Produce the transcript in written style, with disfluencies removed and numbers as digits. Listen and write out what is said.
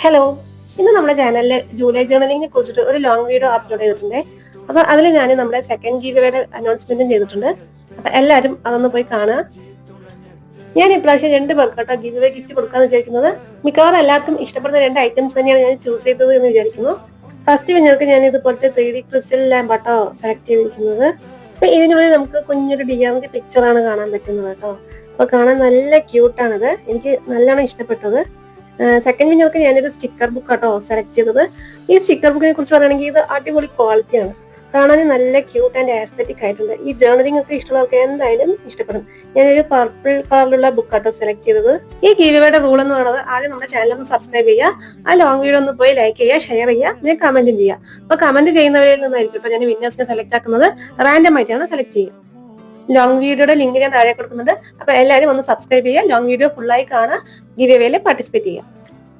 Hello, ഇന്ന് നമ്മുടെ ചാനലിൽ ജൂലൈ ജേർണലിങ്ങിനെ കുറിച്ചിട്ട് ഒരു ലോങ് വീഡിയോ അപ്ലോഡ് ചെയ്തിട്ടുണ്ട്. അപ്പൊ അതിൽ ഞാൻ നമ്മുടെ സെക്കൻഡ് ഗീവയുടെ അനൗൺസ്മെന്റും ചെയ്തിട്ടുണ്ട്. അപ്പൊ എല്ലാവരും അതൊന്ന് പോയി കാണുക. ഞാൻ ഇപ്രാവശ്യം 2 പേർക്ക് കേട്ടോ ഗീവ് ഗിഫ്റ്റ് കൊടുക്കാന്ന് വിചാരിക്കുന്നത്. മിക്കവാറും എല്ലാവർക്കും ഇഷ്ടപ്പെടുന്ന 2 ഐറ്റംസ് തന്നെയാണ് ഞാൻ ചൂസ് ചെയ്തത് എന്ന് വിചാരിക്കുന്നു. ഫസ്റ്റ് വിന്നർക്ക് ഞാൻ ഇതുപോലത്തെ 3D ക്രിസ്റ്റൽ ലാമ്പ് ആട്ടോ സെലക്ട് ചെയ്തിരിക്കുന്നത്. അപ്പൊ ഇതിനുള്ളിൽ നമുക്ക് കുഞ്ഞൊരു ഡിയാമിന്റെ പിക്ചറാണ് കാണാൻ പറ്റുന്നത് കേട്ടോ. അപ്പൊ കാണാൻ നല്ല ക്യൂട്ടാണിത്. എനിക്ക് നല്ലോണം ഇഷ്ടപ്പെട്ടത്. സെക്കൻഡ് വിന്നർക്ക് ഞാനൊരു സ്റ്റിക്കർ ബുക്ക് ആട്ടോ സെലക്ട് ചെയ്തത്. ഈ സ്റ്റിക്കർ ബുക്കിനെ കുറിച്ച് പറയുകയാണെങ്കിൽ ഇത് അടിപൊളി ക്വാളിറ്റിയാണ്. കാണാൻ നല്ല ക്യൂട്ട് ആൻഡ് ആസ്തറ്റിക് ആയിട്ടുണ്ട്. ഈ ജേർണലിംഗ് ഒക്കെ ഇഷ്ടമുള്ളവർക്ക് എന്തായാലും ഇഷ്ടപ്പെടും. ഞാനൊരു പർപ്പിൾ കളറിലുള്ള ബുക്ക് ആട്ടോ സെലക്ട് ചെയ്തത്. ഈ ഗീവയുടെ റൂൾ എന്ന് പറയുന്നത് ആദ്യം നമ്മുടെ ചാനൽ ഒന്ന് സബ്സ്ക്രൈബ് ചെയ്യുക, ആ ലോങ് വീഡിയോ ഒന്ന് പോയി ലൈക്ക് ചെയ്യുക, ഷെയർ ചെയ്യുക, പിന്നെ കമന്റും ചെയ്യുക. അപ്പൊ കമന്റ് ചെയ്യുന്നവരിൽ നിന്നായിരിക്കും ഞാൻ വിന്നേഴ്സിനെ സെലക്ട് ആക്കുന്നത്. റാൻഡം ആയിട്ടാണ് സെലക്ട് ചെയ്യുക. ലോങ് വീഡിയോയുടെ ലിങ്ക് ഞാൻ താഴെ കൊടുക്കുന്നുണ്ട്. അപ്പൊ എല്ലാവരും ഒന്ന് സബ്സ്ക്രൈബ് ചെയ്യുക, ലോങ് വീഡിയോ ഫുള്ളായി കാണുക, ഗീവ് പാർട്ടിസിപ്പേറ്റ് ചെയ്യുക.